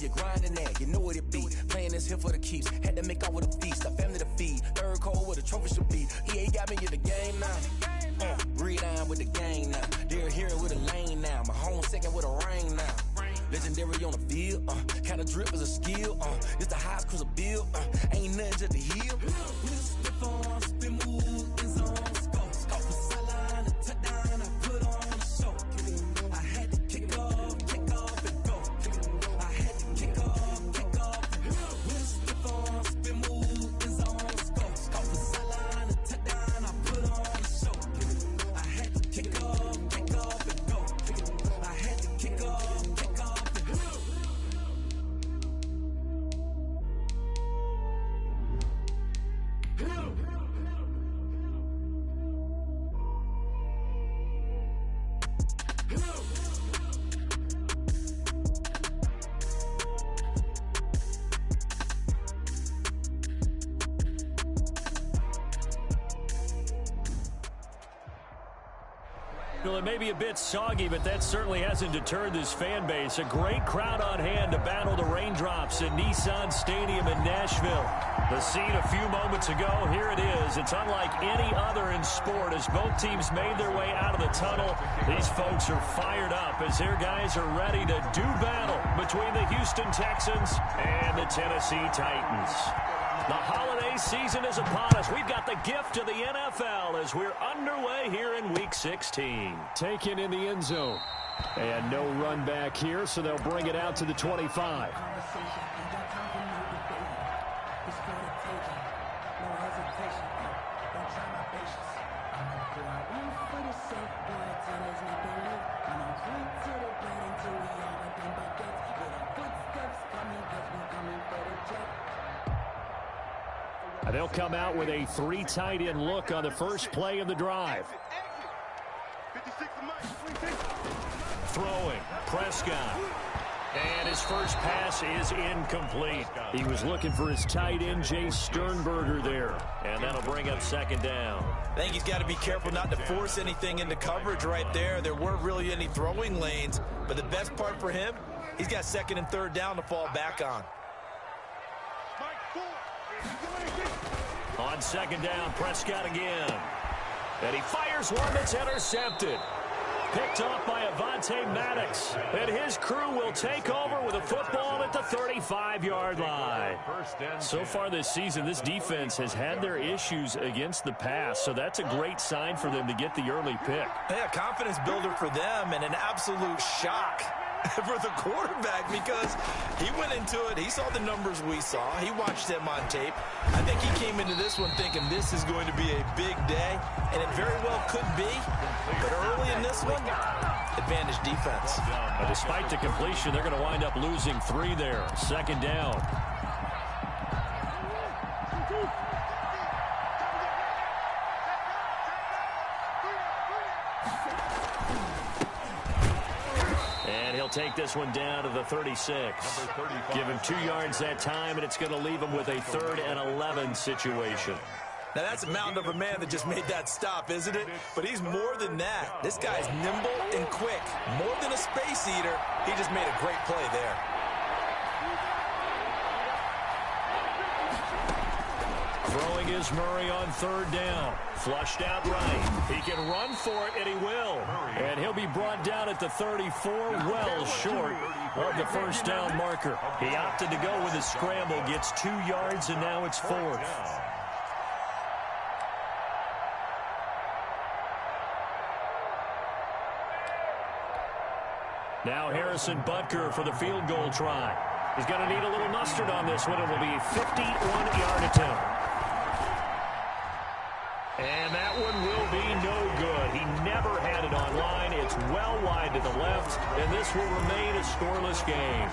the grinding that, you know what it be. Playing this here for the keeps, had to make off with a feast. A family to feed, third cold where the trophy should be. EA got me in the game now. Read on with the game now. They're here with a lane now. My home second with a rain now. Legendary on the field, kind of drip is a skill. It's the highest cruiser bill, ain't nothing just to heal. Stiff on, spin move, in zone, scope. Off the sideline, a touchdown, I put on a show. I had to kick off and go. I had to kick off and go. Stiff on, spin move, in zone, scope. Off the sideline, a touchdown, I put on a show. I had to kick off and go. I had to kick off. Well, it may be a bit soggy, but that certainly hasn't deterred this fan base. A great crowd on hand to battle the raindrops at Nissan Stadium in Nashville. The scene a few moments ago, here it is. It's unlike any other in sport as both teams made their way out of the tunnel. These folks are fired up as their guys are ready to do battle between the Houston Texans and the Tennessee Titans. The holiday season is upon us. We've got the gift of the NFL as we're underway here in Week 16. Taken in the end zone. And no run back here, so they'll bring it out to the 25. They'll come out with a three tight end look on the first play of the drive. Throwing, Prescott. And his first pass is incomplete. He was looking for his tight end, Jay Sternberger there. And that'll bring up second down. I think he's got to be careful not to force anything into coverage right there. There weren't really any throwing lanes. But the best part for him, he's got second and third down to fall back on. On second down, Prescott again. And he fires one that's intercepted. Picked off by Avonte Maddox. And his crew will take over with a football at the 35-yard line. So far this season, this defense has had their issues against the pass. So that's a great sign for them to get the early pick. Yeah, confidence builder for them and an absolute shock for the quarterback because he went into it. He saw the numbers we saw. He watched them on tape. I think he came into this one thinking this is going to be a big day, and it very well could be. But early in this one, advantage defense. Despite the completion, they're going to wind up losing 3 there. Second down. Take this one down to the 36. Give him 2 yards that time, and it's going to leave him with a 3rd and 11 situation. Now, that's a mountain of a man that just made that stop, isn't it? But he's more than that. This guy's nimble and quick. More than a space eater, he just made a great play there. Throwing is Murray on 3rd down. Flushed out right. He can run for it, and he will. And he'll be brought down at the 34, well short of the first down marker. He opted to go with a scramble, gets 2 yards, and now it's 4th. Now Harrison Butker for the field goal try. He's going to need a little mustard on this one. It will be a 51-yard attempt. And that one will be no good. He never had it on line. It's well wide to the left, and this will remain a scoreless game.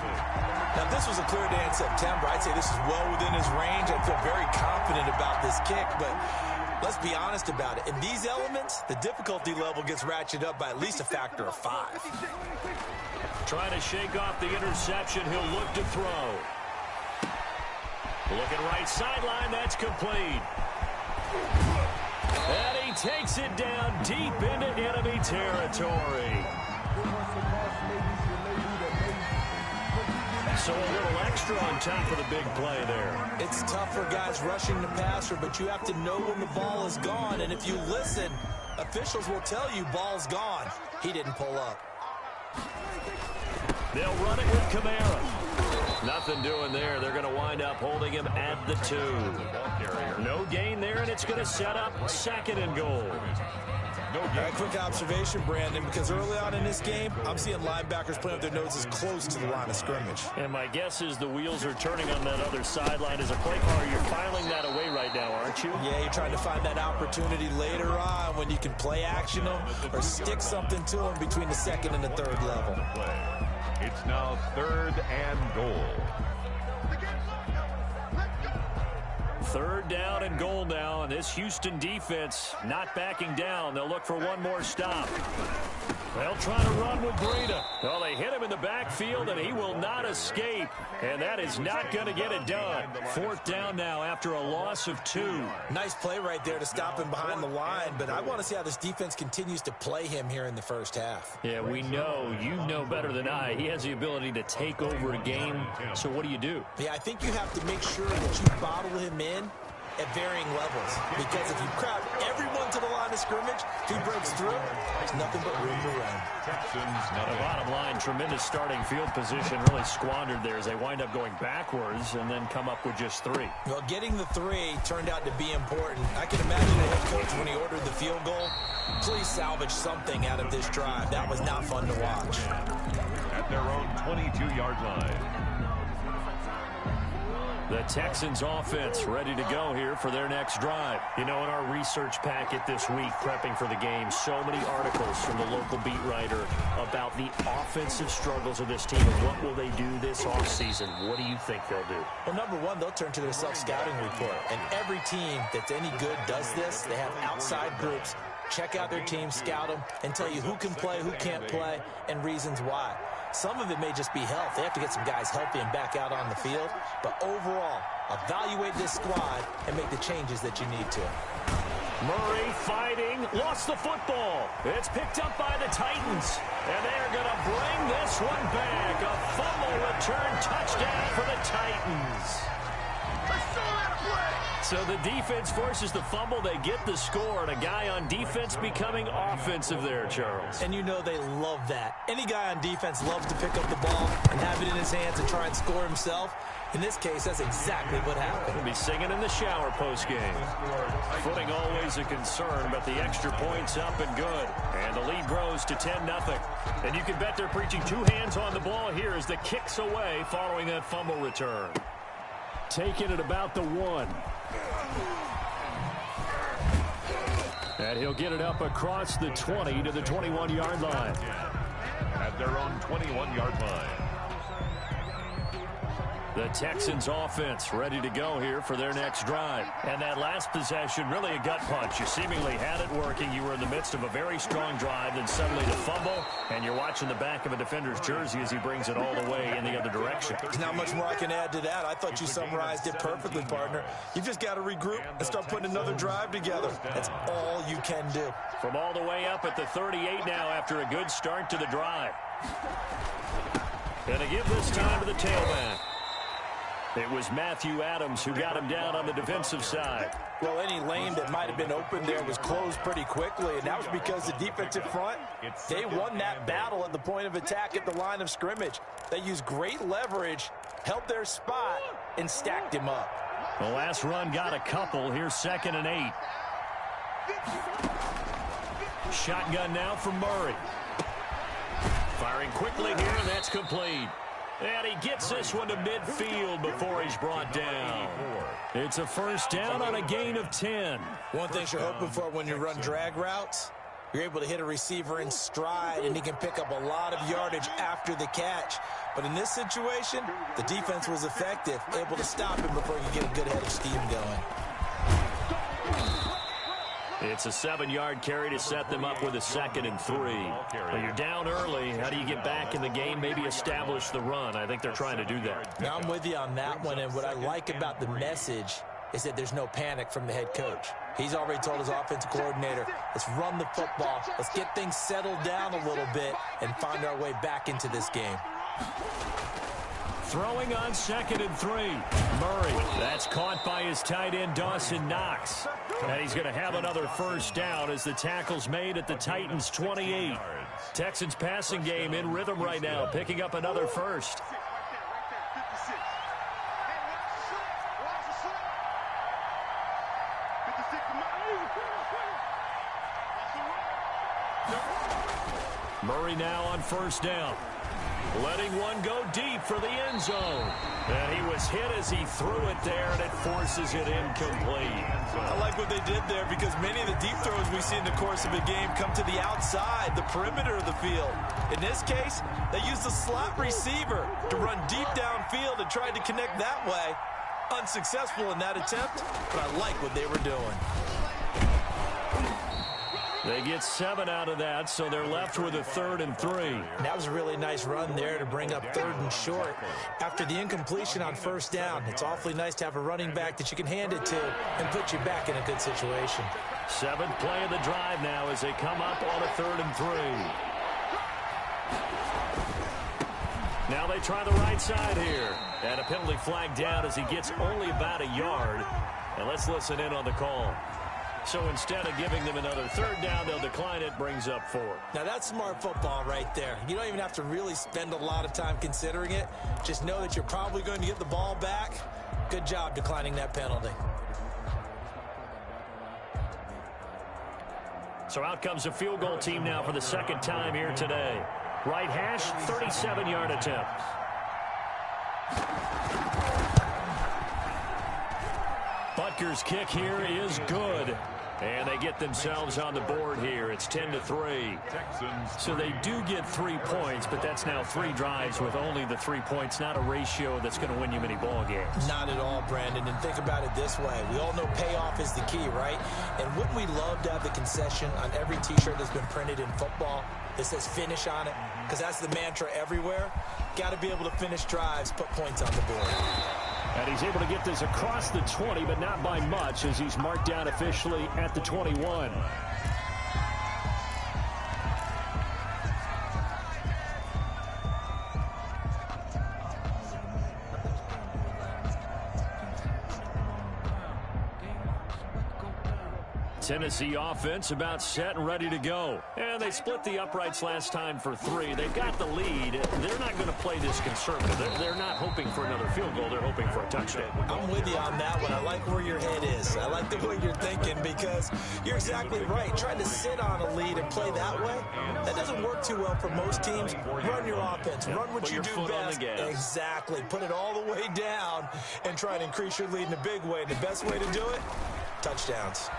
Now, if this was a clear day in September, I'd say this is well within his range. I feel very confident about this kick, but let's be honest about it. In these elements, the difficulty level gets ratcheted up by at least a factor of 5. Trying to shake off the interception. He'll look to throw. Looking right sideline. That's complete. And he takes it down deep into enemy territory. So a little extra on top of the big play there. It's tough for guys rushing the passer, but you have to know when the ball is gone. And if you listen, officials will tell you ball's gone. He didn't pull up. They'll run it with Kamara. Nothing doing there. They're going to wind up holding him at the 2. No gain there, and it's going to set up 2nd and goal. Quick observation, Brandon, because early on in this game, I'm seeing linebackers playing with their noses close to the line of scrimmage. And my guess is the wheels are turning on that other sideline as a play caller. You're filing that away right now, aren't you? Yeah, you're trying to find that opportunity later on when you can play action them or stick something to them between the 2nd and the 3rd level. It's now 3rd and goal. 3rd down and goal now, and this Houston defense not backing down. They'll look for one more stop. They'll try to run with Breida. Well, they hit him in the backfield, and he will not escape. And that is not going to get it done. 4th down now after a loss of 2. Nice play right there to stop him behind the line, but I want to see how this defense continues to play him here in the first half. Yeah, we know. You know better than I. He has the ability to take over a game. So what do you do? Yeah, I think you have to make sure that you bottle him in at varying levels, because if you crowd everyone to the line of scrimmage, if he breaks through, there's nothing but room to run. The bottom line, tremendous starting field position, really squandered there as they wind up going backwards and then come up with just 3. Well, getting the 3 turned out to be important. I can imagine the head coach, when he ordered the field goal, please salvage something out of this drive. That was not fun to watch. At their own 22-yard line. The Texans offense ready to go here for their next drive. You know, in our research packet this week, prepping for the game, so many articles from the local beat writer about the offensive struggles of this team and what will they do this offseason. What do you think they'll do? Well, number one, they'll turn to their self-scouting report. And every team that's any good does this. They have outside groups. Check out their team, scout them, and tell you who can play, who can't play, and reasons why. Some of it may just be health. They have to get some guys healthy and back out on the field. But overall, evaluate this squad and make the changes that you need to. Murray fighting, lost the football. It's picked up by the Titans. And they're going to bring this one back. A fumble return touchdown for the Titans. So the defense forces the fumble. They get the score, and a guy on defense becoming offensive there, Charles. And you know they love that. Any guy on defense loves to pick up the ball and have it in his hands and try and score himself. In this case, that's exactly what happened. He'll be singing in the shower post-game. Footing always a concern, but the extra point's up and good. And the lead grows to 10-0. And you can bet they're preaching 2 hands on the ball here as the kick's away following that fumble return. Taking it about the 1. And he'll get it up across the 20 to the 21-yard line. At their own 21-yard line. The Texans offense ready to go here for their next drive. And that last possession, really a gut punch. You seemingly had it working. You were in the midst of a very strong drive, then suddenly the fumble, and you're watching the back of a defender's jersey as he brings it all the way in the other direction. There's not much more I can add to that. I thought you summarized it perfectly, partner. You just got to regroup and start putting another drive together. That's all you can do. From all the way up at the 38 now after a good start to the drive. And to give this time to the tailback. It was Matthew Adams who got him down on the defensive side. Well, any lane that might have been open there was closed pretty quickly, and that was because the defensive front, they won that battle at the point of attack at the line of scrimmage. They used great leverage, held their spot, and stacked him up. The last run got a couple. Here's 2nd and 8. Shotgun now from Murray. Firing quickly here, and that's complete. And he gets this one to midfield before he's brought down. It's a 1st down on a gain of 10. One thing you're hoping for when you run drag routes, you're able to hit a receiver in stride, and he can pick up a lot of yardage after the catch. But in this situation, the defense was effective, able to stop him before he could get a good head of steam going. It's a 7-yard carry to set them up with a 2nd and 3. Well, you're down early. How do you get back in the game, maybe establish the run? I think they're trying to do that. Now, I'm with you on that one, and what I like about the message is that there's no panic from the head coach. He's already told his offensive coordinator, let's run the football, let's get things settled down a little bit and find our way back into this game. Throwing on 2nd and 3. Murray. That's caught by his tight end, Dawson Knox. And he's going to have another first down as the tackle's made at the Titans' 28. Texans passing game in rhythm right now, picking up another first. Murray now on first down. Letting one go deep for the end zone. And he was hit as he threw it there, and it forces it incomplete. I like what they did there because many of the deep throws we see in the course of a game come to the outside, the perimeter of the field. In this case, they used the slot receiver to run deep downfield and tried to connect that way. Unsuccessful in that attempt, but I like what they were doing. They get 7 out of that, so they're left with a 3rd and 3. That was a really nice run there to bring up 3rd and short. After the incompletion on first down, it's awfully nice to have a running back that you can hand it to and put you back in a good situation. 7th play of the drive now as they come up on a 3rd and 3. Now they try the right side here. And a penalty flag down as he gets only about a yard. And let's listen in on the call. So instead of giving them another 3rd down, they'll decline it, brings up 4. Now that's smart football right there. You don't even have to really spend a lot of time considering it. Just know that you're probably going to get the ball back. Good job declining that penalty. So out comes a field goal team now for the 2nd time here today. Right hash, 37-yard attempt. Butker's kick here is good. And they get themselves on the board here. It's 10-3. So they do get 3 points, but that's now 3 drives with only the 3 points. Not a ratio that's going to win you many ball games. Not at all, Brandon. And think about it this way. We all know payoff is the key, right? And wouldn't we love to have the concession on every T-shirt that's been printed in football that says finish on it? Because that's the mantra everywhere. Got to be able to finish drives, put points on the board. And he's able to get this across the 20, but not by much as he's marked down officially at the 21. Tennessee offense about set and ready to go. And they split the uprights last time for 3. They've got the lead. They're not going to play this conservative. They're not hoping for another field goal. They're hoping for a touchdown. I'm with you on that one. I like where your head is. I like the way you're thinking because you're exactly right. Trying to sit on a lead and play that way, that doesn't work too well for most teams. Run your offense. Run what you do best. Exactly. Put it all the way down and try to increase your lead in a big way. And the best way to do it, touchdowns.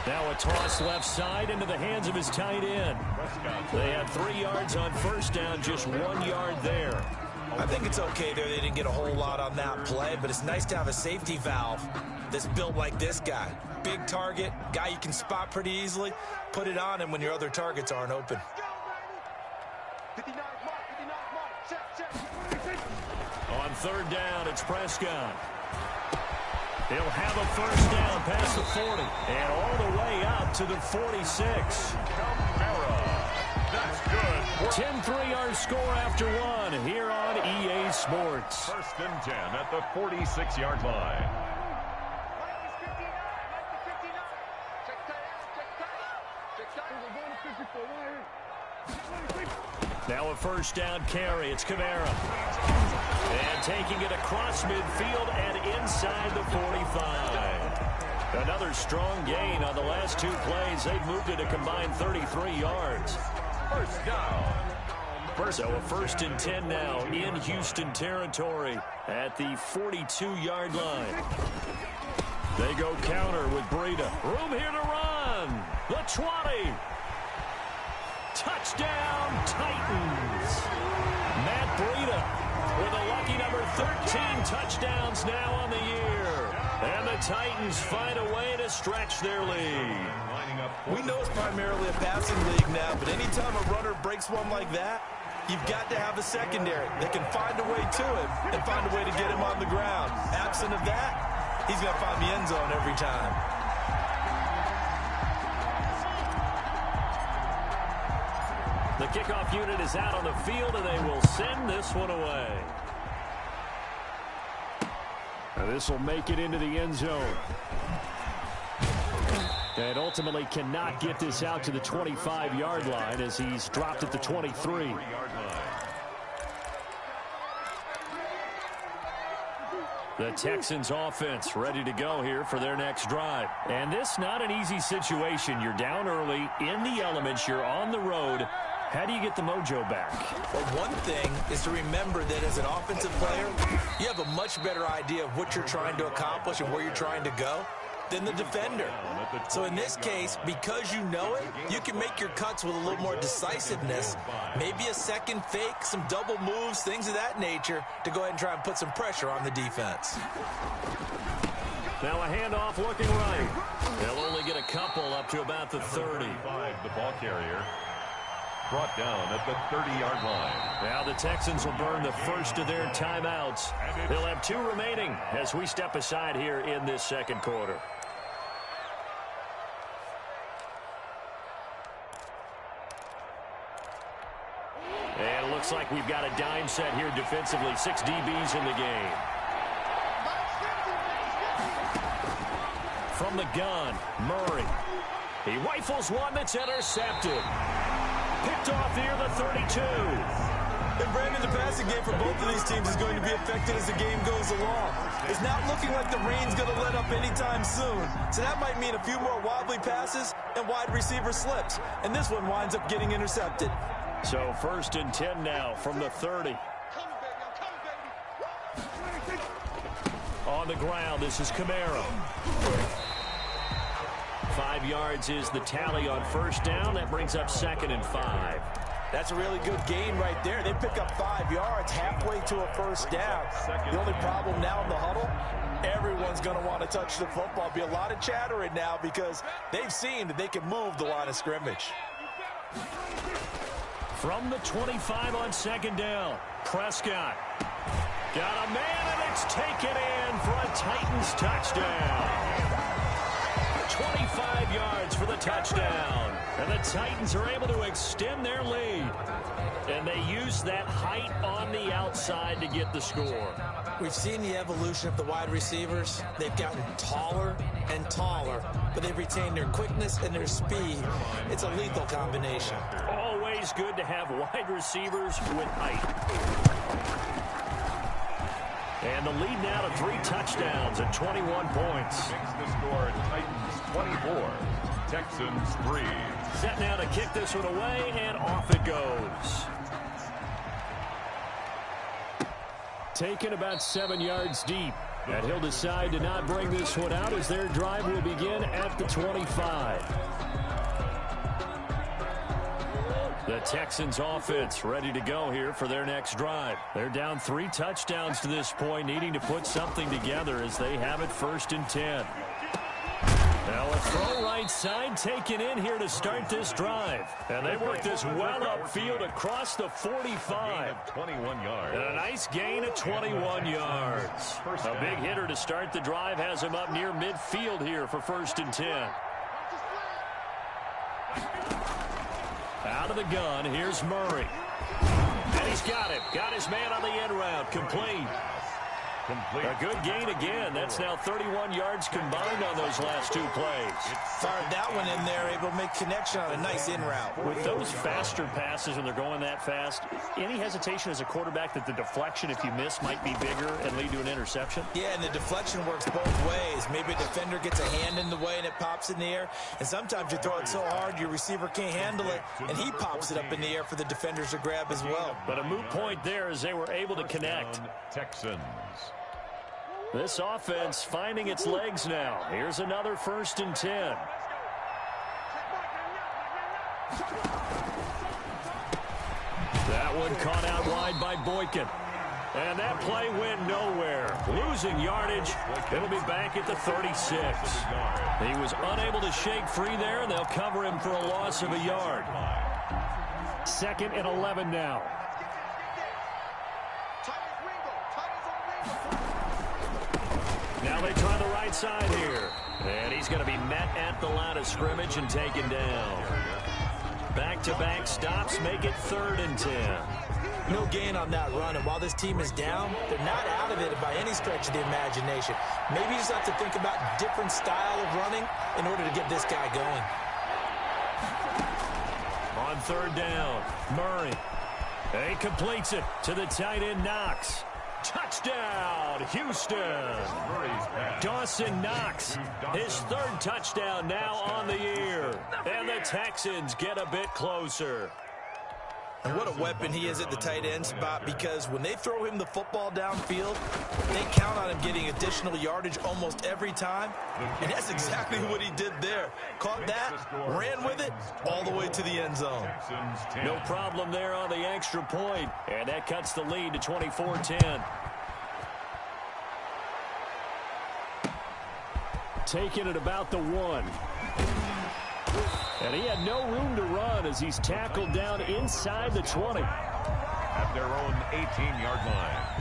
Now a toss left side into the hands of his tight end. They had 3 yards on first down, just 1 yard there. I think it's okay there. They didn't get a whole lot on that play, but it's nice to have a safety valve that's built like this guy. Big target, guy you can spot pretty easily. Put it on him when your other targets aren't open. On 3rd down, it's Prescott. He'll have a first down past the 40 and all the way out to the 46. That's good. 10-3 our score after 1 here on EA Sports. 1st and 10 at the 46-yard line. Now a first down carry. It's Kamara. And taking it across midfield and inside the 45. Another strong gain on the last 2 plays. They've moved it a combined 33 yards. First down. So a 1st and 10 now in Houston territory at the 42-yard line. They go counter with Breida. Room here to run. The 20. Touchdown, Titans. Matt Breida with a lucky number 13 touchdowns now on the year. And the Titans find a way to stretch their lead. We know it's primarily a passing league now, but anytime a runner breaks one like that, you've got to have a secondary that can find a way to him and find a way to get him on the ground. Absent of that, he's going to find the end zone every time. The kickoff unit is out on the field, and they will send this one away. This will make it into the end zone. And ultimately cannot get this out to the 25-yard line as he's dropped at the 23. The Texans offense ready to go here for their next drive. And this not an easy situation. You're down early, in the elements, you're on the road. How do you get the mojo back? Well, one thing is to remember that as an offensive player, you have a much better idea of what you're trying to accomplish and where you're trying to go than the defender. So in this case, because you know it, you can make your cuts with a little more decisiveness, maybe a second fake, some double moves, things of that nature, to go ahead and try and put some pressure on the defense. Now a handoff looking right. They'll only get a couple up to about the 30. The ball carrier brought down at the 30-yard line. Now the Texans will burn the first of their timeouts. They'll have 2 remaining as we step aside here in this second quarter. And it looks like we've got a dime set here defensively. 6 DBs in the game. From the gun, Murray. He rifles one that's intercepted. Picked off near the 32. And Brandon, the passing game for both of these teams is going to be affected as the game goes along. It's not looking like the rain's going to let up anytime soon. So that might mean a few more wobbly passes and wide receiver slips. And this one winds up getting intercepted. So 1st and 10 now from the 30. On the ground, this is Camaro. 5 yards is the tally on 1st down. That brings up 2nd and 5. That's a really good gain right there. They pick up 5 yards halfway to a 1st down. The only problem now in the huddle, everyone's going to want to touch the football. Be a lot of chattering now because they've seen that they can move the line of scrimmage. From the 25 on 2nd down, Prescott. Got a man, and it's taken in for a Titans touchdown. 25 yards for the touchdown. And the Titans are able to extend their lead. And they use that height on the outside to get the score. We've seen the evolution of the wide receivers. They've gotten taller and taller, but they've retained their quickness and their speed. It's a lethal combination. Always good to have wide receivers with height. And the lead now to 3 touchdowns at 21 points. Makes the score Titans 24, Texans 3. Set now to kick this one away, and off it goes. Taken about 7 yards deep. And he'll decide to not bring this one out as their drive will begin at the 25. The Texans offense ready to go here for their next drive. They're down 3 touchdowns to this point, needing to put something together as they have it 1st and 10. Now a throw right side taken in here to start this drive. And they work this well upfield across the 45. 21 yards. And a nice gain of 21 yards. A big hitter to start the drive has him up near midfield here for 1st and 10. Out of the gun, here's Murray. And he's got him. Got his man on the end route. Complete. A good gain again. That's now 31 yards combined on those last 2 plays. Fired that one in there, able to make connection on a nice in route. With those faster passes when they're going that fast, any hesitation as a quarterback that the deflection, if you miss, might be bigger and lead to an interception? Yeah, and the deflection works both ways. Maybe a defender gets a hand in the way and it pops in the air. And sometimes you throw it so hard your receiver can't handle it, and he pops it up in the air for the defenders to grab as well. But a moot point there as they were able to connect. Texans. This offense finding its legs now. Here's another 1st and 10. That one caught out wide by Boykin. And that play went nowhere. Losing yardage. It'll be back at the 36. He was unable to shake free there, and they'll cover him for a loss of a yard. 2nd and 11 now. Now they try the right side here. And he's going to be met at the line of scrimmage and taken down. Back-to-back stops make it 3rd and 10. No gain on that run, and while this team is down, they're not out of it by any stretch of the imagination. Maybe you just have to think about different style of running in order to get this guy going. On 3rd down, Murray. He completes it to the tight end, Knox. Touchdown, Houston. Dawson Knox, his 3rd touchdown now on the year. And the Texans get a bit closer. And what a weapon he is at the tight end spot, because when they throw him the football downfield, they count on him getting additional yardage almost every time. And that's exactly what he did there. Caught that, ran with it, all the way to the end zone. No problem there on the extra point. And that cuts the lead to 24-10. Taking it about the 1. And he had no room to run as he's tackled down inside the 20. At their own 18-yard line.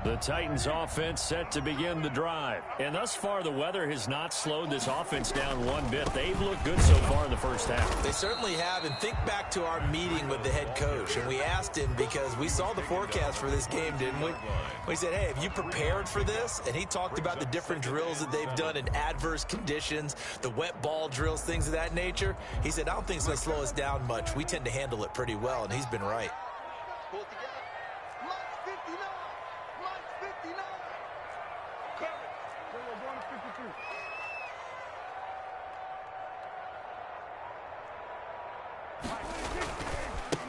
The Titans offense set to begin the drive. And thus far, the weather has not slowed this offense down one bit. They've looked good so far in the first half. They certainly have. And think back to our meeting with the head coach. And we asked him, because we saw the forecast for this game, didn't we? We said, hey, have you prepared for this? And he talked about the different drills that they've done in adverse conditions, the wet ball drills, things of that nature. He said, I don't think it's going to slow us down much. We tend to handle it pretty well, and he's been right.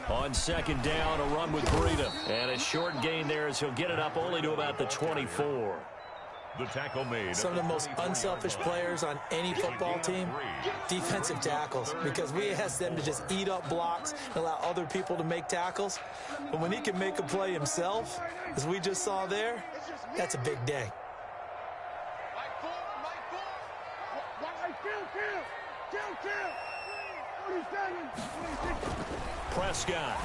On 2nd down, a run with Breida. And a short gain there as he'll get it up only to about the 24. The tackle made. Some of the most unselfish players on any football team, defensive tackles, because we ask them to just eat up blocks and allow other people to make tackles. But when he can make a play himself, as we just saw there, that's a big day. Prescott.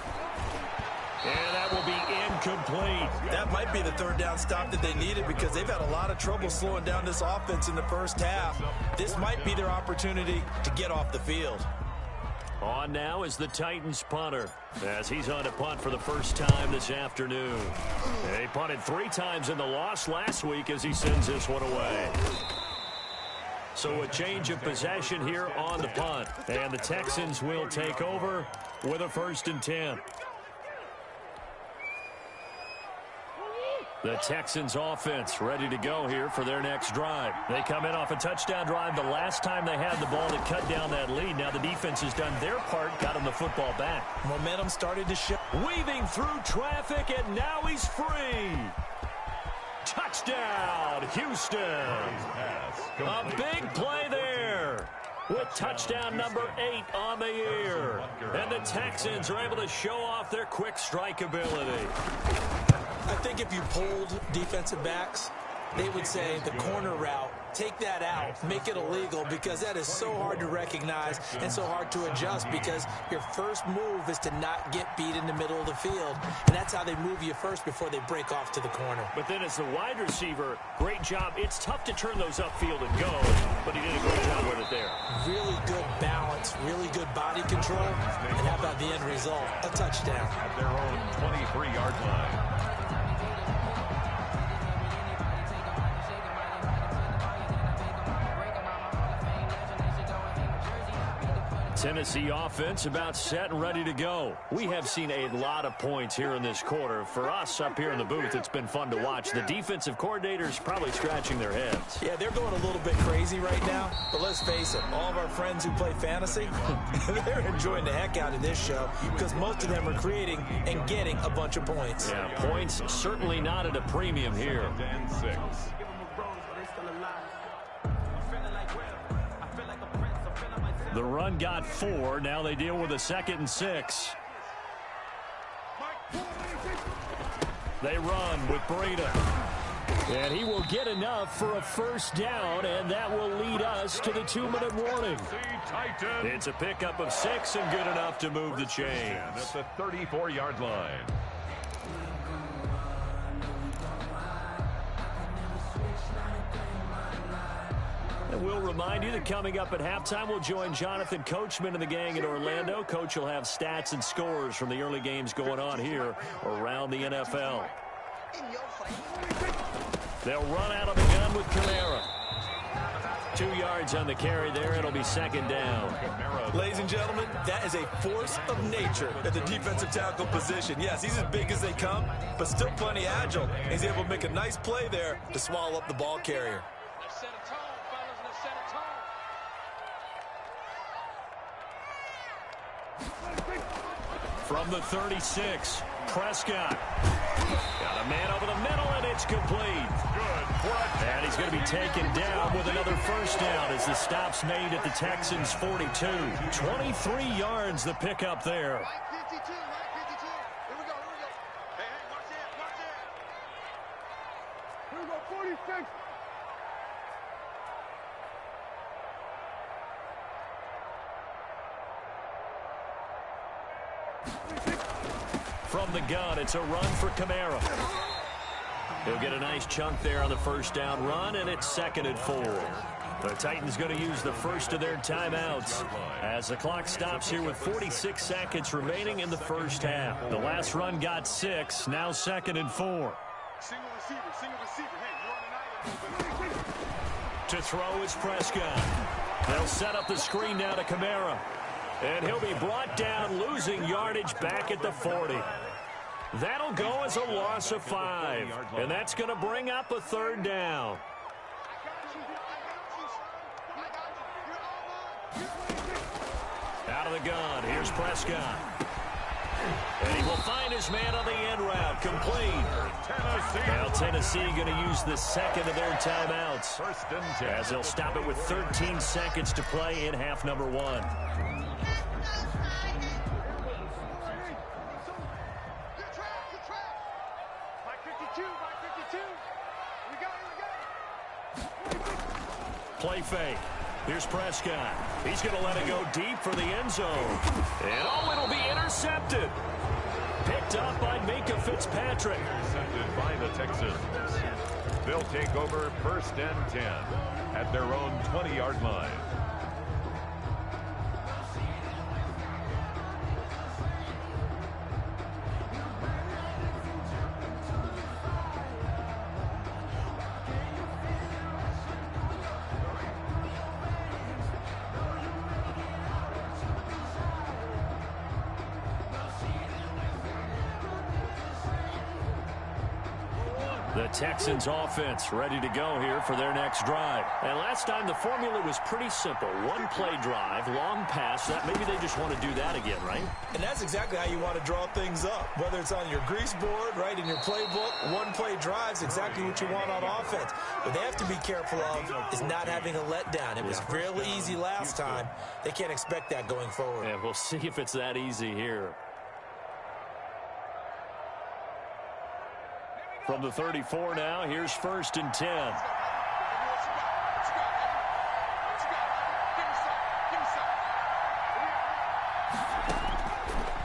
And that will be incomplete. That might be the 3rd down stop that they needed, because they've had a lot of trouble slowing down this offense in the first half. This might be their opportunity to get off the field. On now is the Titans punter, as he's on to punt for the first time this afternoon. He punted 3 times in the loss last week as he sends this one away. So a change of possession here on the punt. And the Texans will take over with a 1st and 10. The Texans offense ready to go here for their next drive. They come in off a touchdown drive the last time they had the ball to cut down that lead. Now the defense has done their part, got him the football back. Momentum started to shift. Weaving through traffic, and now he's free. Touchdown, Houston. A big play there with touchdown number 8 on the year. And the Texans are able to show off their quick strike ability. I think if you polled defensive backs, they would say the corner route, take that out, make it illegal, because that is so hard to recognize and so hard to adjust, because your first move is to not get beat in the middle of the field. And that's how they move you first before they break off to the corner. But then as the wide receiver, great job. It's tough to turn those upfield and go, but he did a great job with it there. Really good balance, really good body control, and how about the end result? A touchdown. At their own 23-yard line. Tennessee offense about set and ready to go. We have seen a lot of points here in this quarter. For us up here in the booth, it's been fun to watch. The defensive coordinators probably scratching their heads. Yeah, they're going a little bit crazy right now. But let's face it, all of our friends who play fantasy, they're enjoying the heck out of this show, because most of them are creating and getting a bunch of points. Yeah, points certainly not at a premium here. 10-6. The run got 4. Now they deal with a 2nd and 6. They run with Breida. And he will get enough for a first down, and that will lead us to the 2-minute warning. It's a pickup of 6 and good enough to move the chains. At the 34-yard line. And we'll remind you that coming up at halftime, we'll join Jonathan Coachman and the gang in Orlando. Coach will have stats and scores from the early games going on here around the NFL. They'll run out of the gun with Kamara. 2 yards on the carry there. It'll be second down. Ladies and gentlemen, that is a force of nature at the defensive tackle position. Yes, he's as big as they come, but still plenty agile. He's able to make a nice play there to swallow up the ball carrier. From the 36, Prescott. Got a man over the middle, and it's complete. And he's going to be taken down with another first down as the stop's made at the Texans' 42. 23 yards the pickup there. Here we go, 46. From the gun, it's a run for Kamara. He'll get a nice chunk there on the first down run, and it's 2nd and 4. The Titans going to use the first of their timeouts as the clock stops here with 46 seconds remaining in the first half. The last run got 6, now 2nd and 4. Single receiver. Hey, To throw is Prescott. They'll set up the screen now to Kamara. And he'll be brought down, losing yardage back at the 40. That'll go as a loss of 5. And that's going to bring up a 3rd down. Out of the gun, here's Prescott. And he will find his man on the end route, complete. Now Tennessee going to use the second of their timeouts as they'll stop it with 13 seconds to play in half number 1. Play fake. Here's Prescott. He's going to let it go deep for the end zone. And it'll be intercepted. Picked up by Minkah Fitzpatrick. Intercepted by the Texans. They'll take over 1st and 10 at their own 20-yard line. The Texans offense ready to go here for their next drive. And last time the formula was pretty simple. One play drive, long pass. Maybe they just want to do that again, right? And that's exactly how you want to draw things up. Whether it's on your grease board, right, in your playbook, one play drive is exactly what you want on offense. What they have to be careful of is not having a letdown. It was fairly easy last time. They can't expect that going forward. And we'll see if it's that easy here. From the 34 now, here's 1st and 10.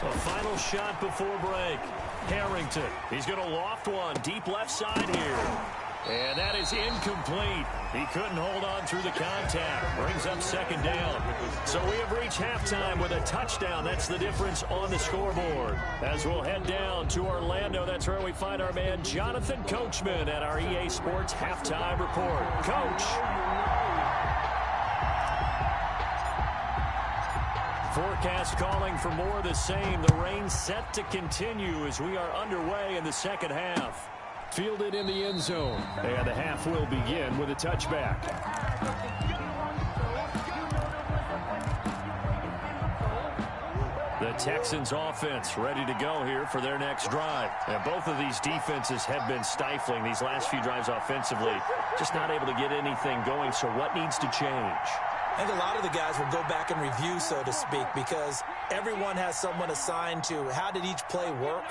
A final shot before break. Harrington, he's going to loft one deep left side here. And that is incomplete. He couldn't hold on through the contact. Brings up 2nd down. So we have reached halftime with a touchdown. That's the difference on the scoreboard. As we'll head down to Orlando, that's where we find our man Jonathan Coachman at our EA Sports Halftime Report. Coach. Forecast calling for more of the same. The rain set to continue as we are underway in the second half. Fielded in the end zone. And the half will begin with a touchback. The Texans offense ready to go here for their next drive. And both of these defenses have been stifling these last few drives offensively. Just not able to get anything going. So what needs to change? I think a lot of the guys will go back and review, so to speak, because everyone has someone assigned to how did each play work.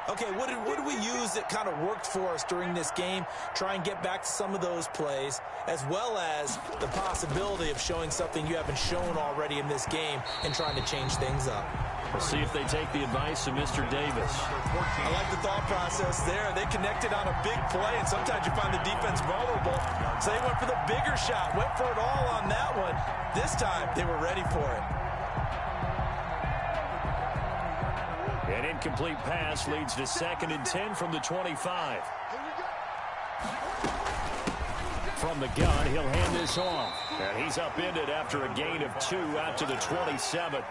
Okay, what did we use that kind of worked for us during this game, try and get back to some of those plays, as well as the possibility of showing something you haven't shown already in this game and trying to change things up. We'll see if they take the advice of Mr. Davis. I like the thought process there. They connected on a big play, and sometimes you find the defense vulnerable. So they went for the bigger shot, went for it all on that one. This time, they were ready for it. An incomplete pass leads to 2nd and 10 from the 25. From the gun, he'll hand this off. And he's upended after a gain of 2 out to the 27.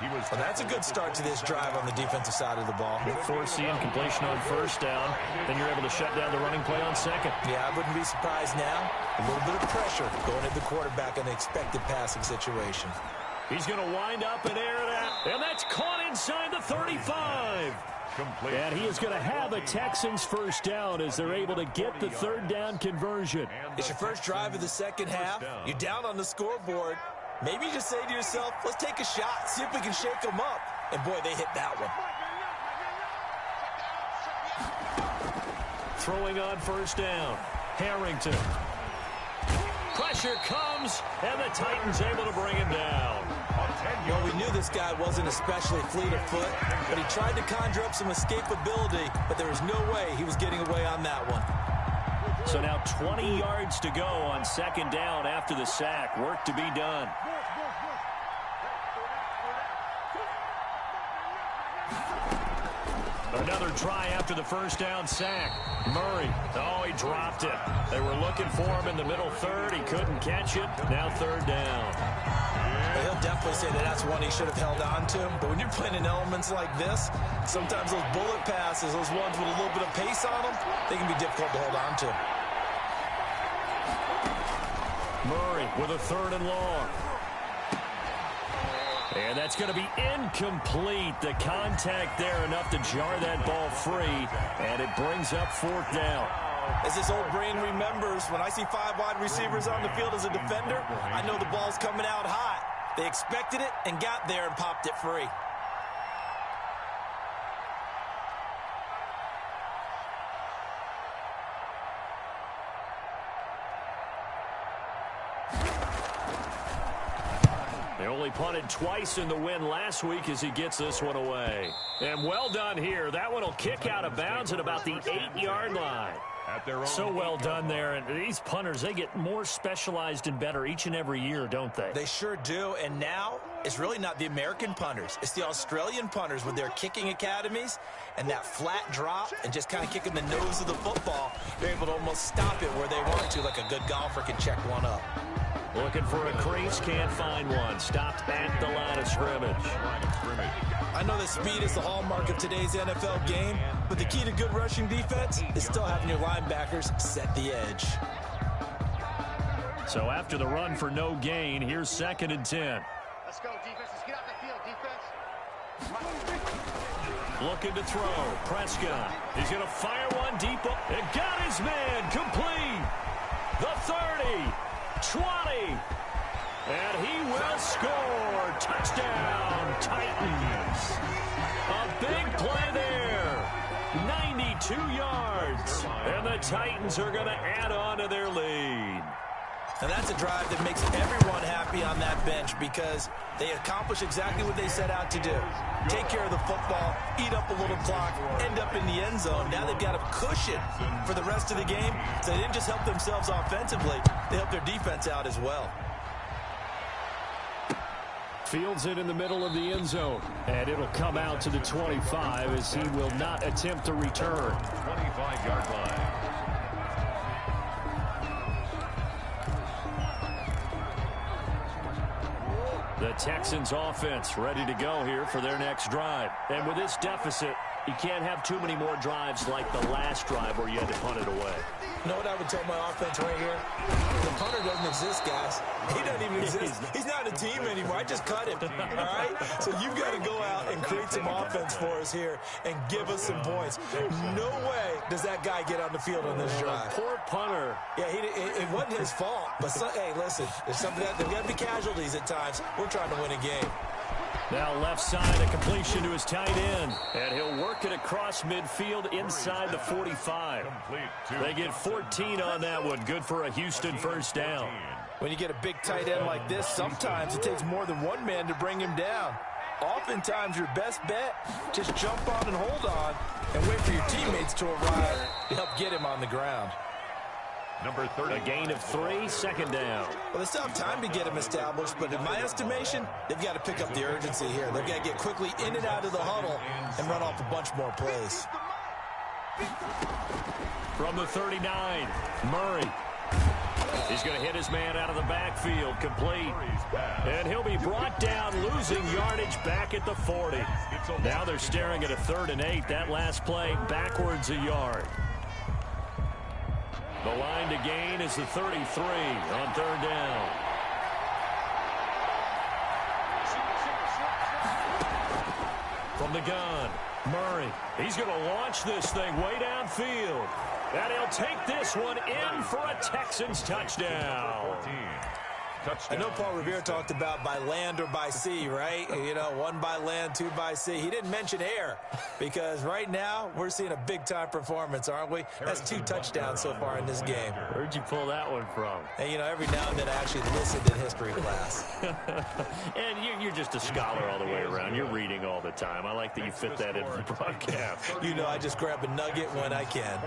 Well, that's a good start to this drive on the defensive side of the ball. Force the incompletion on 1st down. Then you're able to shut down the running play on 2nd. Yeah, I wouldn't be surprised now. A little bit of pressure going at the quarterback in the expected passing situation. He's going to wind up and air it out. And that's caught inside the 35. And he is going to have a Texans 1st down as they're able to get the 3rd down conversion. It's your first drive of the 2nd half. You're down on the scoreboard. Maybe you just say to yourself, let's take a shot, see if we can shake them up. And, boy, they hit that one. Throwing on 1st down. Harrington. Pressure comes, and the Titans able to bring him down. Well, we knew this guy wasn't especially fleet of foot, but he tried to conjure up some escapability, but there was no way he was getting away on that one. So now 20 yards to go on 2nd down after the sack. Work to be done. Another try after the 1st down sack. Murray. Oh, he dropped it. They were looking for him in the middle 3rd. He couldn't catch it. Now 3rd down. Well, he'll definitely say that that's one he should have held on to. But when you're playing in elements like this, sometimes those bullet passes, those ones with a little bit of pace on them, they can be difficult to hold on to. Murray with a 3rd and long. And that's going to be incomplete. The contact there enough to jar that ball free. And it brings up 4th down. As this old brain remembers, when I see 5 wide receivers on the field as a defender, I know the ball's coming out hot. They expected it and got there and popped it free. They only punted twice in the win last week as he gets this one away. And well done here. That one will kick out of bounds at about the 8-yard line. So well done there. And these punters, they get more specialized and better each and every year, don't they? They sure do. And now it's really not the American punters. It's the Australian punters with their kicking academies and that flat drop and just kind of kicking the nose of the football. They're able to almost stop it where they want to, like a good golfer can check one up. Looking for a crease, can't find one. Stopped at the line of scrimmage. I know that speed is the hallmark of today's NFL game, but the key to good rushing defense is still having your linebackers set the edge. So after the run for no gain, here's 2nd and 10. Let's go, defense. Let's get out the field, defense. Looking to throw. Prescott. He's going to fire one deep. And got his man complete. The 30. 20. And he will score. Touchdown, Titans. A big play there. 92 yards. And the Titans are going to add on to their lead. And that's a drive that makes everyone happy on that bench because they accomplish exactly what they set out to do. Take care of the football, eat up a little clock, end up in the end zone. Now they've got a cushion for the rest of the game. So they didn't just help themselves offensively, they helped their defense out as well. Fields it in the middle of the end zone. And it'll come out to the 25 as he will not attempt to return. 25-yard line. The Texans offense ready to go here for their next drive. And with this deficit, you can't have too many more drives like the last drive where you had to punt it away. You know what I would tell my offense right here? The punter doesn't exist, guys. He doesn't even exist. He's not a team anymore. I just cut him, all right? So you've got to go out and create some offense for us here and give us some points. No way does that guy get on the field on this drive. Poor punter. Yeah, it wasn't his fault. But, hey, listen, there's got to be casualties at times. We're trying to win a game. Now left side, a completion to his tight end. And he'll work it across midfield inside the 45. They get 14 on that one. Good for a Houston first down. When you get a big tight end like this, sometimes it takes more than one man to bring him down. Oftentimes, your best bet, just jump on and hold on and wait for your teammates to arrive to help get him on the ground. Number 30. A gain of 3, second down. Well, they still have time to get him established, but in my estimation, they've got to pick up the urgency here. They've got to get quickly in and out of the huddle and run off a bunch more plays. From the 39, Murray. He's going to hit his man out of the backfield, complete. And he'll be brought down, losing yardage back at the 40. Now they're staring at a 3rd and 8. That last play, backwards a yard. The line to gain is the 33 on 3rd down. From the gun, Murray. He's going to launch this thing way downfield. And he'll take this one in for a Texans touchdown. I know Paul Revere talked about by land or by sea, right? You know, 1 by land, 2 by sea. He didn't mention air because right now we're seeing a big-time performance, aren't we? That's 2 touchdowns so far in this game. Where'd you pull that one from? And, you know, every now and then I actually listened in history class. And you're just a scholar all the way around. You're reading all the time. I like that you fit that in the broadcast. You know, I just grab a nugget when I can.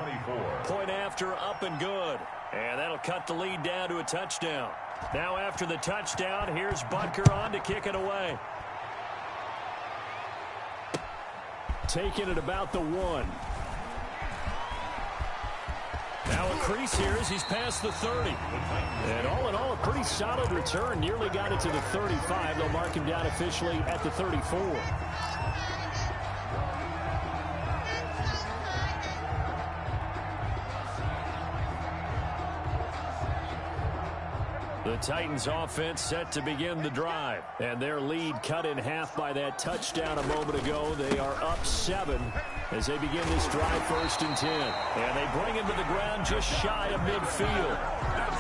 Point after, up and good. And that'll cut the lead down to a touchdown. Now after the touchdown, here's Butker on to kick it away. Taking it about the 1. Now a crease here as he's past the 30. And all in all, a pretty solid return. Nearly got it to the 35. They'll mark him down officially at the 34. The Titans offense set to begin the drive. And their lead cut in half by that touchdown a moment ago. They are up 7 as they begin this drive, 1st and 10. And they bring him to the ground just shy of midfield.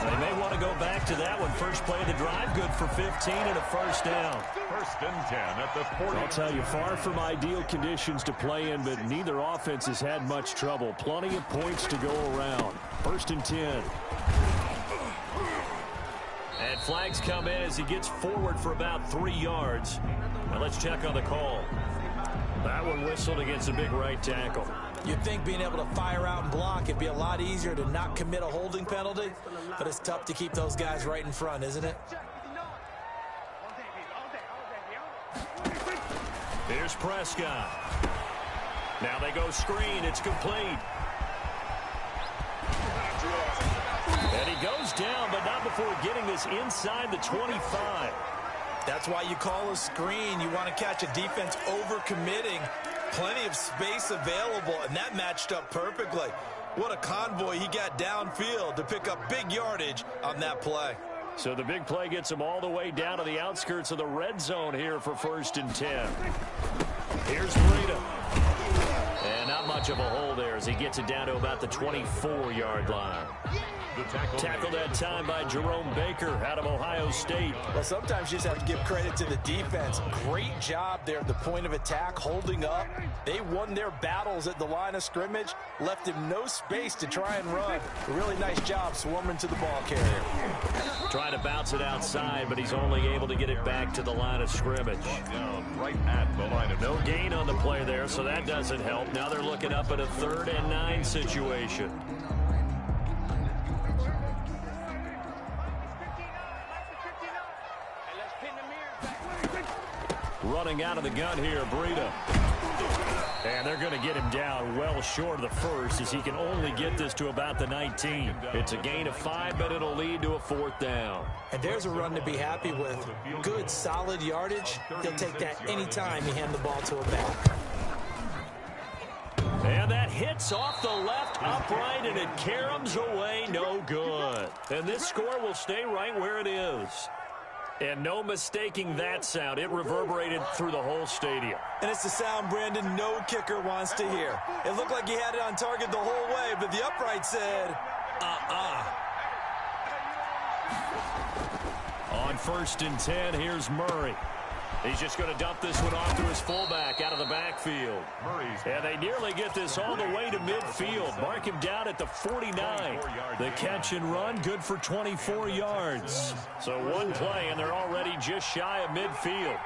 They may want to go back to that one. First play of the drive, good for 15 and a first down. 1st and 10 at the 40. I'll tell you, far from ideal conditions to play in, but neither offense has had much trouble. Plenty of points to go around. 1st and 10. And flags come in as he gets forward for about 3 yards. Now let's check on the call. That one whistled against a big right tackle. You'd think being able to fire out and block, it'd be a lot easier to not commit a holding penalty, but it's tough to keep those guys right in front, isn't it? Here's Prescott. Now they go screen. It's complete. And he goes down, but not before getting this inside the 25. That's why you call a screen. You want to catch a defense over-committing. Plenty of space available, and that matched up perfectly. What a convoy he got downfield to pick up big yardage on that play. So the big play gets him all the way down to the outskirts of the red zone here for 1st and 10. Here's Breida. And not much of a hole there as he gets it down to about the 24-yard line. Tackled that time by Jerome Baker out of Ohio State. Well, sometimes you just have to give credit to the defense. Great job there at the point of attack, holding up. They won their battles at the line of scrimmage, left him no space to try and run. A really nice job swarming to the ball carrier. Trying to bounce it outside, but he's only able to get it back to the line of scrimmage. Right at the line of no gain on the play there, so that doesn't help. Now they're looking up at a 3rd and 9 situation. Running out of the gun here, Breida. And they're going to get him down well short of the 1st as he can only get this to about the 19. It's a gain of 5, but it'll lead to a 4th down. And there's a run to be happy with. Good, solid yardage. He'll take that anytime you hand the ball to a back. And that hits off the left upright, and it caroms away, no good. And this score will stay right where it is. And no mistaking that sound. It reverberated through the whole stadium. And it's the sound, Brandon, no kicker wants to hear. It looked like he had it on target the whole way, but the upright said, On 1st and 10, here's Murray. He's just going to dump this one off to his fullback out of the backfield. And they nearly get this all the way to midfield. Mark him down at the 49. The catch and run, good for 24 yards. So one play, and they're already just shy of midfield.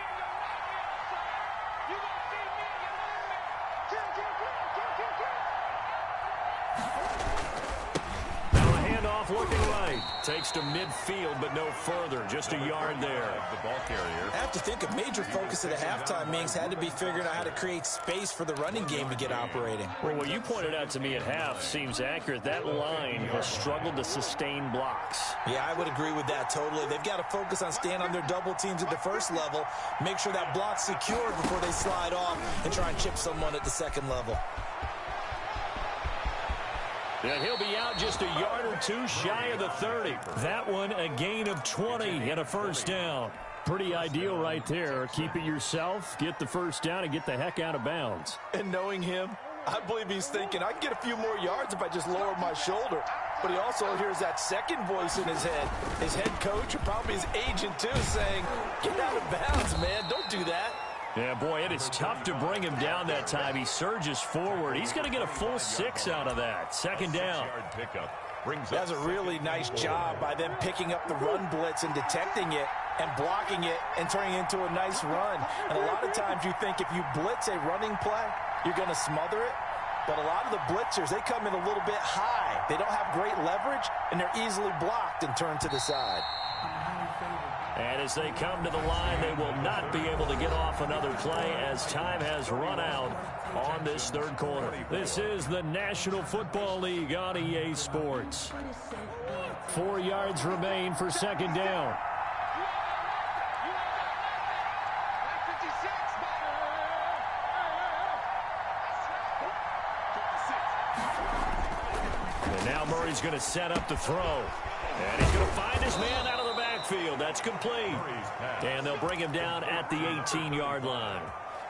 Looking right. Takes to midfield, but no further. Just a yard there. The ball carrier. I have to think a major focus of the halftime meetings had to be figuring out how to create space for the running game to get operating. Well, what you pointed out to me at half seems accurate. That line has struggled to sustain blocks. Yeah, I would agree with that totally. They've got to focus on staying on their double teams at the first level, make sure that block's secured before they slide off and try and chip someone at the second level. And he'll be out just a yard or two shy of the 30. That one a gain of 20 and a first down. Pretty ideal right there. Keep it yourself, get the first down, and get the heck out of bounds. And knowing him, I believe he's thinking, I can get a few more yards if I just lower my shoulder. But he also hears that second voice in his head. His head coach, or probably his agent too, saying, get out of bounds, man. Don't do that. Yeah, boy, it is tough to bring him down that time. He surges forward. He's going to get a full 6 out of that. Second down. That's a really nice job by them picking up the run blitz and detecting it and blocking it and turning it into a nice run. And a lot of times you think if you blitz a running play, you're going to smother it. But a lot of the blitzers, they come in a little bit high. They don't have great leverage, and they're easily blocked and turned to the side. And as they come to the line, they will not be able to get off another play as time has run out on this third quarter. This is the National Football League on EA Sports. 4 yards remain for second down. And now Murray's going to set up the throw. And he's going to find his man out of the backfield. That's complete. And they'll bring him down at the 18-yard line.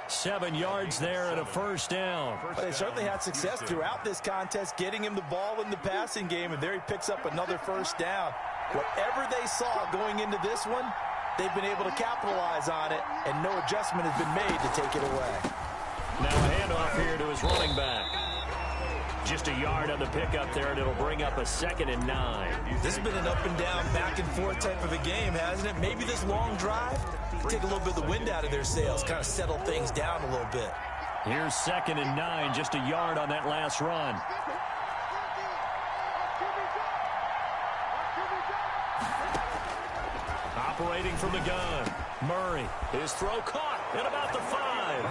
7 yards there and a first down. But they certainly had success throughout this contest, getting him the ball in the passing game, and there he picks up another first down. Whatever they saw going into this one, they've been able to capitalize on it, and no adjustment has been made to take it away. Now a handoff here to his running back. Just a yard on the pickup there, and it'll bring up a 2nd and 9. This has been an up and down, back and forth type of a game, hasn't it? Maybe this long drive, take a little bit of the wind out of their sails, kind of settle things down a little bit. Here's 2nd and 9, just a yard on that last run. Operating from the gun, Murray. His throw caught at about the 5.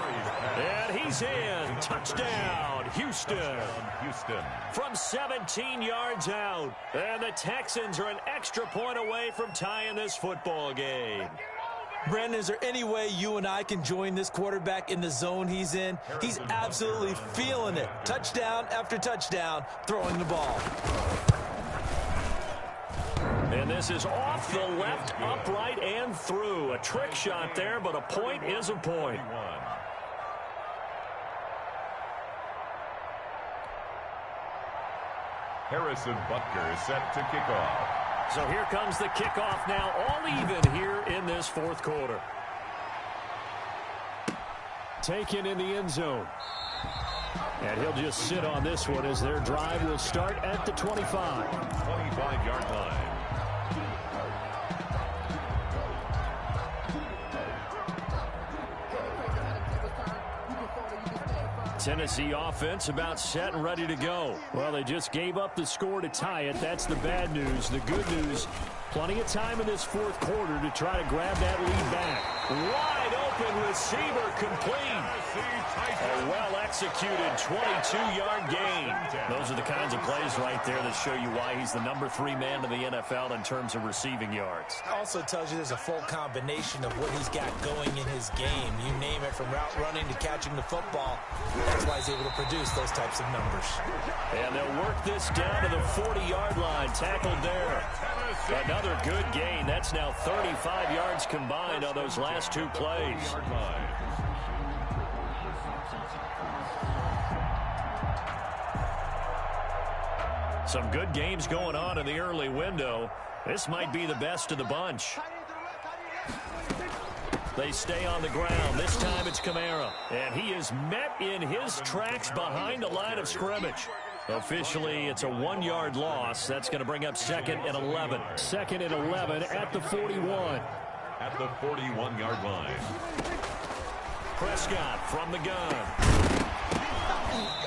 And he's in. Touchdown, Houston. From 17 yards out. And the Texans are an extra point away from tying this football game. Brandon, is there any way you and I can join this quarterback in the zone he's in? He's absolutely feeling it. Touchdown after touchdown, throwing the ball. And this is off the left, upright, and through. A trick shot there, but a point is a point. Harrison Butker set to kick off. So here comes the kickoff now, all even here in this fourth quarter. Taken in the end zone. And he'll just sit on this one as their drive will start at the 25. 25-yard line. Tennessee offense about set and ready to go. Well, they just gave up the score to tie it. That's the bad news. The good news, plenty of time in this fourth quarter to try to grab that lead back. Wide open receiver complete. A well-executed 22-yard gain. Those are the kinds of plays right there that show you why he's the number 3 man in the NFL in terms of receiving yards. Also tells you there's a full combination of what he's got going in his game. You name it, from route running to catching the football. That's why he's able to produce those types of numbers. And they'll work this down to the 40-yard line. Tackled there. Another good gain. That's now 35 yards combined on those last 2 plays. Some good games going on in the early window. This might be the best of the bunch. They stay on the ground. This time it's Kamara. And he is met in his tracks behind the line of scrimmage. Officially, it's a 1-yard loss. That's going to bring up 2nd and 11. 2nd and 11 at the 41. At the 41-yard line. Prescott from the gun.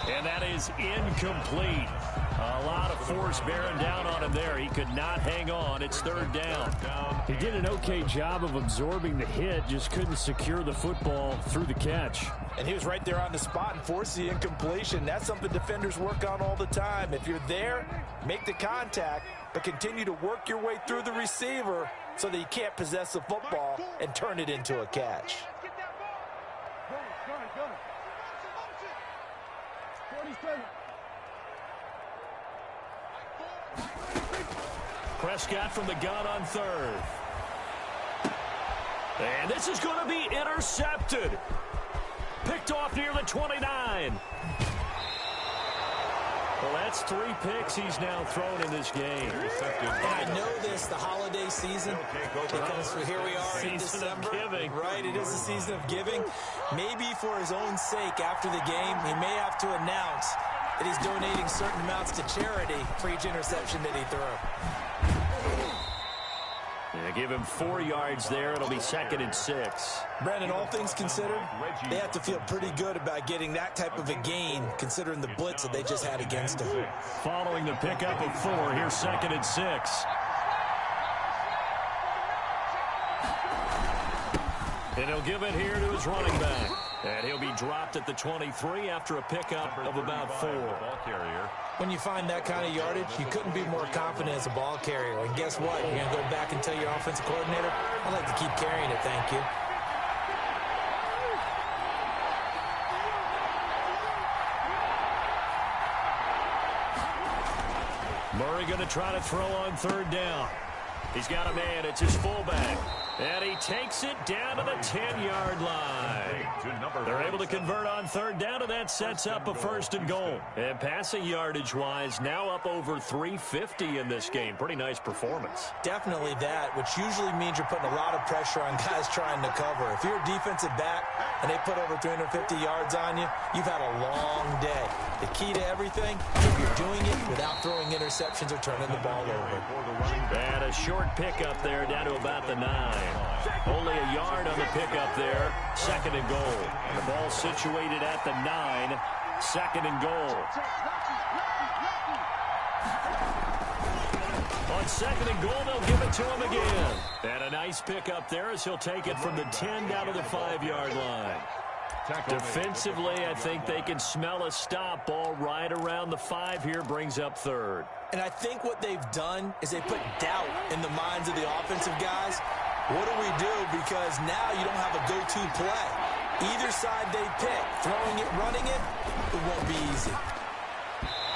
And that is incomplete. A lot of force bearing down on him there. He could not hang on. It's 3rd down. He did an okay job of absorbing the hit, just couldn't secure the football through the catch. And he was right there on the spot and forced the incompletion. That's something defenders work on all the time. If you're there, make the contact, but continue to work your way through the receiver so that you can't possess the football and turn it into a catch. Prescott from the gun on 3rd. And this is going to be intercepted. Picked off near the 29. Well, that's 3 picks he's now thrown in this game. And I know this, the holiday season, because here we are in December. Right, it is the season of giving. Maybe for his own sake after the game, he may have to announce that he's donating certain amounts to charity for each interception that he threw. Yeah, give him 4 yards there. It'll be 2nd and 6. Brandon, all things considered, they have to feel pretty good about getting that type of a gain, considering the blitz that they just had against him. Following the pickup of 4, here's 2nd and 6. And he'll give it here to his running back. And he'll be dropped at the 23 after a pickup of about 4. When you find that kind of yardage, you couldn't be more confident as a ball carrier. And guess what? You're going to go back and tell your offensive coordinator, I'd like to keep carrying it, thank you. Murray going to try to throw on 3rd down. He's got a man. It's his fullback. And he takes it down to the 10-yard line. They're able to convert on 3rd down, and that sets up a 1st and goal. And passing yardage-wise, now up over 350 in this game. Pretty nice performance. Definitely that, which usually means you're putting a lot of pressure on guys trying to cover. If you're a defensive back and they put over 350 yards on you, you've had a long day. The key to everything, if you're doing it without throwing interceptions or turning the ball over. And a short pickup there down to about the 9. Only a yard on the pickup there. 2nd and goal. The ball situated at the 9. 2nd and goal. On 2nd and goal, they'll give it to him again. And a nice pickup there as he'll take it from the 10 down to the 5-yard line. Defensively, I think they can smell a stop. Ball right around the 5 here, brings up 3rd. And I think what they've done is they put doubt in the minds of the offensive guys. What do we do? Because now you don't have a go-to play. Either side they pick, throwing it, running it, it won't be easy.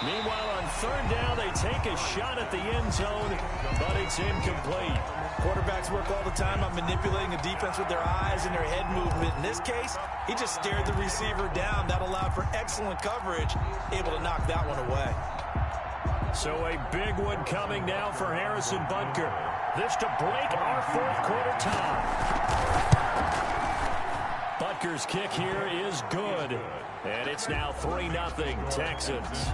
Meanwhile, on 3rd down, they take a shot at the end zone, but it's incomplete. Quarterbacks work all the time on manipulating the defense with their eyes and their head movement. In this case, he just stared the receiver down. That allowed for excellent coverage, able to knock that one away. So a big one coming now for Harrison Butker. This to break our 4th quarter tie. Butker's kick here is good. And it's now 3-0 Texans.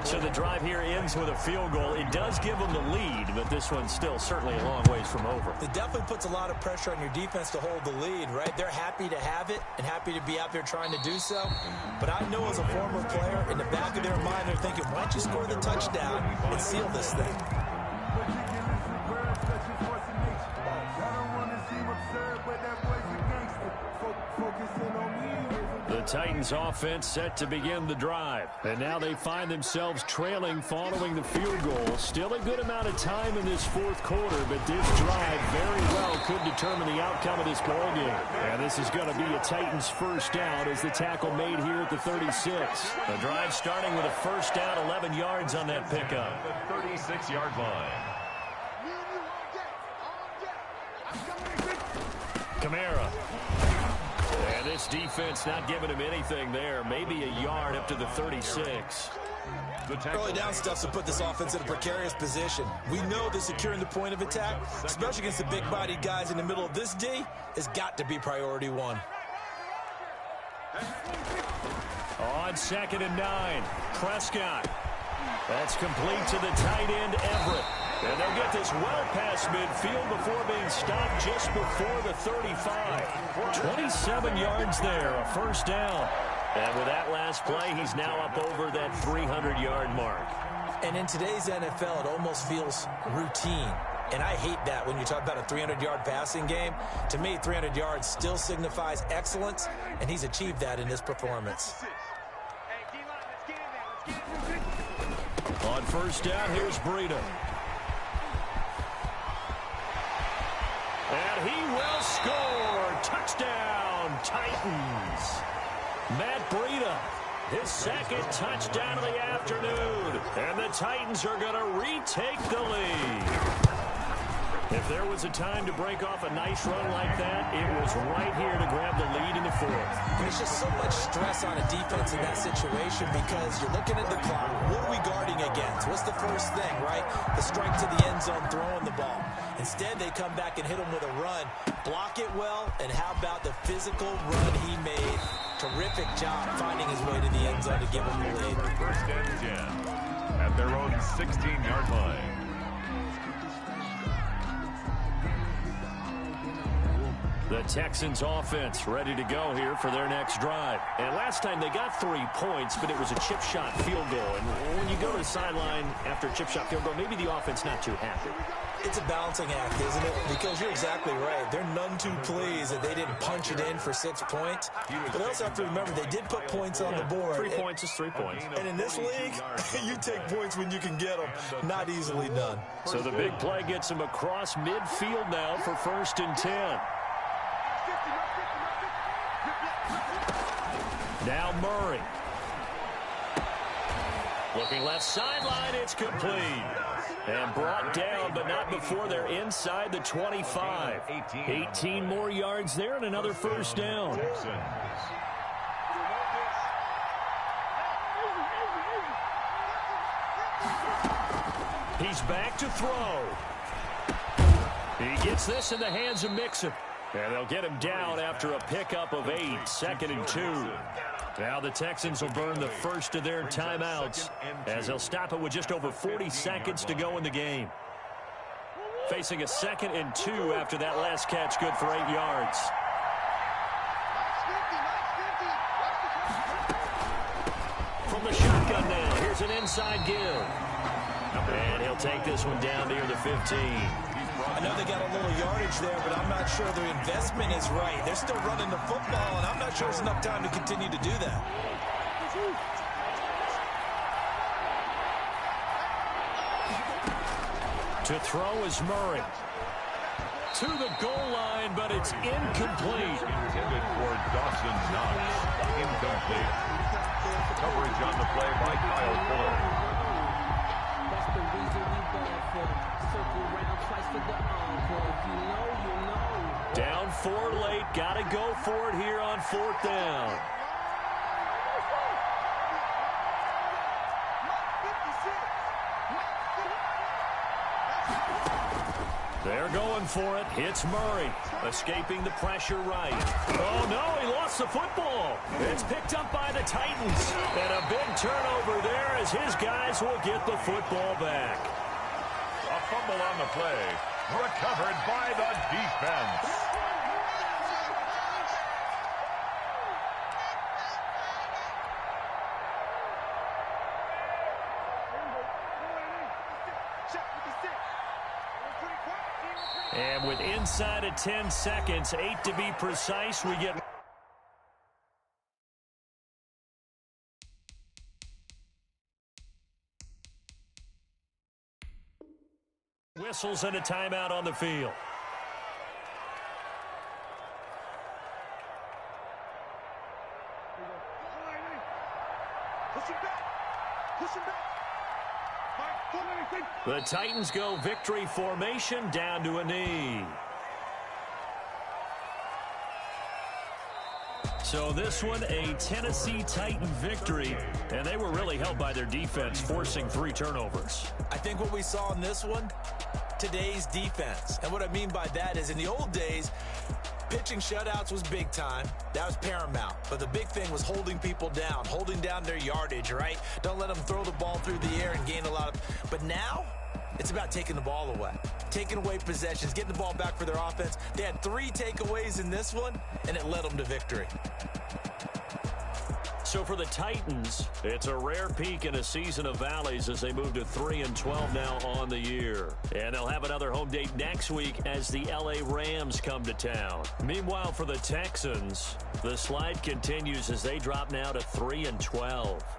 So the drive here ends with a field goal. It does give them the lead, but this one's still certainly a long ways from over. It definitely puts a lot of pressure on your defense to hold the lead, right? They're happy to have it and happy to be out there trying to do so. But I know as a former player, in the back of their mind, they're thinking, why don't you score the touchdown and seal this thing? The Titans offense set to begin the drive. And now they find themselves trailing following the field goal. Still a good amount of time in this 4th quarter, but this drive very well could determine the outcome of this ball game. And this is going to be a Titans 1st down as the tackle made here at the 36. The drive starting with a 1st down, 11 yards on that pickup. The 36-yard line. Kamara. And this defense not giving him anything there. Maybe a yard up to the 36. Early down stuffs to put this offense in a precarious position. We know that securing the point of attack, especially against the big-bodied guys in the middle of this D, has got to be priority one. On 2nd and 9, Prescott. That's complete to the tight end, Everett. And they'll get this well past midfield before being stopped just before the 35. 27 yards there, a first down. And with that last play, he's now up over that 300-yard mark. And in today's NFL, it almost feels routine. And I hate that when you talk about a 300-yard passing game. To me, 300 yards still signifies excellence, and he's achieved that in this performance. On first down, here's Breida. And he will score. Touchdown, Titans. Matt Breida, his second touchdown of the afternoon. And the Titans are going to retake the lead. If there was a time to break off a nice run like that, it was right here to grab the lead in the fourth. There's just so much stress on a defense in that situation because you're looking at the clock. What are we guarding against? What's the first thing, right? The strike to the end zone, throwing the ball. Instead, they come back and hit him with a run. Block it well, and how about the physical run he made? Terrific job finding his way to the end zone to give him the lead. First and 10 at their own 16-yard line. The Texans offense ready to go here for their next drive. And last time they got 3 points, but it was a chip shot field goal. And when you go to the sideline after a chip shot field goal, maybe the offense not too happy. It's a balancing act, isn't it? Because you're exactly right. They're none too pleased that they didn't punch it in for 6 points. But they also have to remember they did put points on the board. 3 points is 3 points. And in this league, you take points when you can get them. Not easily done. So the big play gets him across midfield now for 1st and 10. Now Murray. Looking left sideline, it's complete. And brought down, but not before they're inside the 25. 18 more yards there and another first down. He's back to throw. He gets this in the hands of Mixon. And they'll get him down after a pickup of 8, 2nd and 2. Now the Texans will burn the first of their timeouts as they'll stop it with just over 40 seconds to go in the game. Facing a 2nd and 2 after that last catch, good for 8 yards. From the shotgun now, here's an inside give. And he'll take this one down near the 15. I know they got a little yardage there, but I'm not sure their investment is right. They're still running the football, and I'm not sure there's enough time to continue to do that. To throw is Murray. To the goal line, but it's incomplete. Intended for Dawson Knox. Incomplete. Coverage on the play by Kyle Fuller. That's the reason we ball for. Circle around twice for the encore. If you know, you know. Down 4 late. Got to go for it here on 4th down. They're going for it. Hits Murray. Escaping the pressure right. Oh, no, he lost the football. It's picked up by the Titans. And a big turnover there as his guys will get the football back. A fumble on the play. Recovered by the defense. And with inside of 10 seconds, 8 to be precise, we get... whistles and a timeout on the field. The Titans go victory formation down to a knee. So this one, a Tennessee Titan victory, and they were really helped by their defense, forcing 3 turnovers. I think what we saw in this one, today's defense. And what I mean by that is in the old days, pitching shutouts was big time. That was paramount. But the big thing was holding people down, holding down their yardage, right? Don't let them throw the ball through the air and gain a lot of... But now, it's about taking the ball away, taking away possessions, getting the ball back for their offense. They had 3 takeaways in this one, and it led them to victory. So for the Titans, it's a rare peak in a season of valleys as they move to 3-12 now on the year. And they'll have another home date next week as the LA Rams come to town. Meanwhile, for the Texans, the slide continues as they drop now to 3-12.